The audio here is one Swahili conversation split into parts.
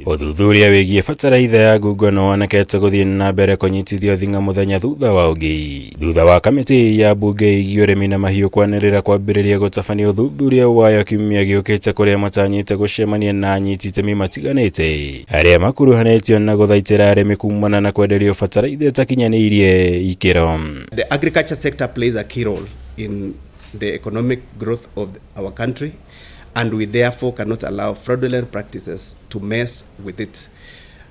Uthuthuria wigie bataraitha ya NGUNGO no wonekete guthii na mbere kunyitithio thinga muthenya thutha wa ungi. Thutha wa kamiti ya mbunge igi URIMI na MAHIU kwanirira kwambiriria gutabania uthuthuria wayo kiumia giukite kuria matanyite gucemania na anyiti itemi matiganite aria makuruhanitio na guthaitira arimi kumana na kwenderio bataraitha itakinyaniirie ikiro. The agriculture sector plays a key role in the economic growth of our country, and we therefore cannot allow fraudulent practices to mess with it.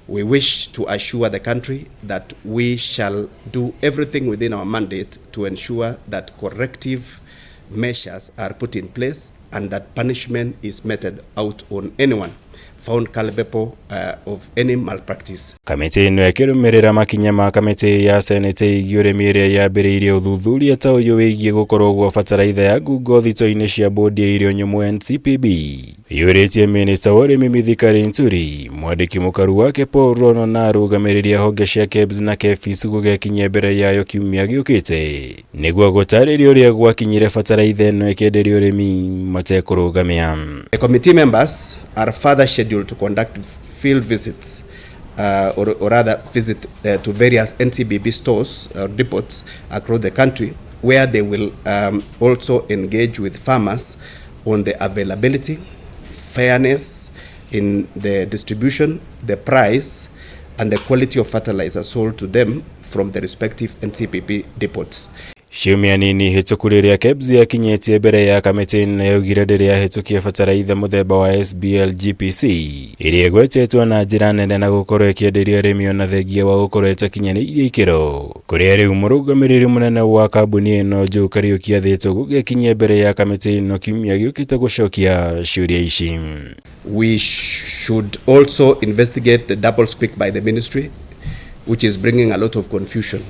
We wish to assure the country that we shall do everything within our mandate to ensure that corrective measures are put in place and that punishment is meted out on anyone found culpable of any malpractice. Kamiti ino yakirumirira makinya ma kamiti ya Senate igi URIMI iria yambiriirie uthuthuria ta uyu wigie gukorwo gwa bataraitha ya NGUNGO thito-ini cia bodi ya irio nyumu NCPB. Yuritie Minista wa URIMI MITHIKA LINTURI, mwandiki MUKARU wake RONO na arugamirirĩa honge cia KEBS na KEPHIS gugekinyia mbere yayo kiumia giukite niguo gutariria uria gwakinyire bataraitha ino ikenderio URIMI matekurugamia. The committee members are further scheduled to conduct field visits or rather visit to various NCBB stores or depots across the country, where they will also engage with farmers on the availability, fairness in the distribution, the price, and the quality of fertilizer sold to them from the respective NCBB depots. Ciumia nini hitũkuriria KEBS yakinyetie mbere ya kamiti na yaugire ndiria hitukia bataraitha muthemba wa SBL GPC iria gwetetwo na njira nene na gukorwo ikienderio arimi ona thengia wa gukorwo itakinyaniirie ikiro. Kuria riu murugamiriri munene wa kambuni ino Joe Kariuki athitwo gugekinyia mbere ya kamiti ino kiumia giukite gucokia ciuria ici. We should also investigate the double speak by the ministry, which is bringing a lot of confusion.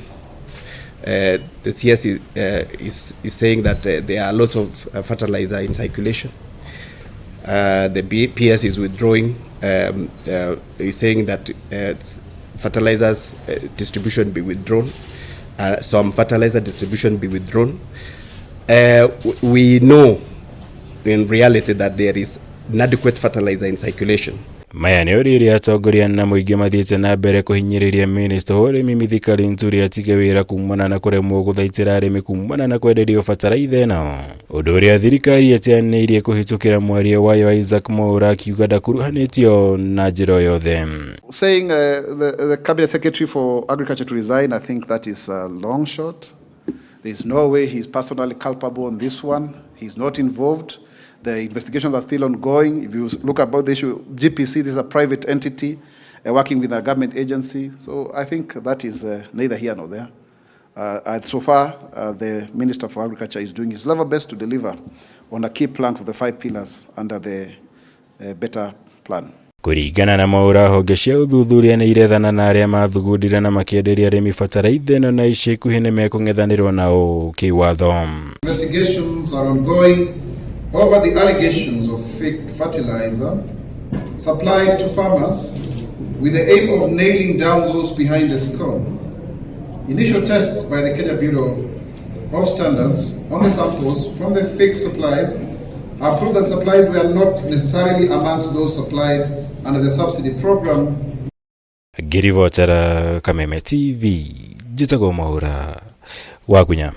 The CS is saying that there are a lot of fertilizer in circulation. The PS is withdrawing. Is saying that fertilizers distribution be withdrawn. Some fertilizer distribution be withdrawn. We know in reality that there is inadequate fertilizer in circulation. Maya ni uriria atongoria na muingi mathiite na mbere kuhinyiriria Minista wa URIMI MITHIKA LINTURI atige wira kumana na kuremwo guthaitira arimi kumana na kwenderio bataraitha ino. Undu uria thirikari etianiirie kuhitukira mwaria wayo Isaac Mwaura akiuga ndakuruhanitio na njira yothe. Saying the Cabinet Secretary for Agriculture to resign, I think that is a long shot. There is no way he's personally culpable on this one. He's not involved. The investigations are still ongoing. If you look about the issue, GPC, this is a private entity working with a government agency. So I think that is neither here nor there. So far, the Minister for Agriculture is doing his level best to deliver on a key plank of the 5 pillars under the better plan. Kuringana na Mwaura, honge cia uthuthuria ni irethana na aria mathugundira na makienderia arimi bataraitha ino na ica ikuhi ni mekung'ethanirwo nao kiwatho. Investigations are ongoing over the allegations of fake fertilizer supplied to farmers with the aim of nailing down those behind the scam. Initial tests by the Kenya Bureau of Standards on the samples from the fake supplies have proved that supplies were not necessarily amongst those supplied under the subsidy program. Girivotera Kameme TV, Jitago Mwaura, Wagunya.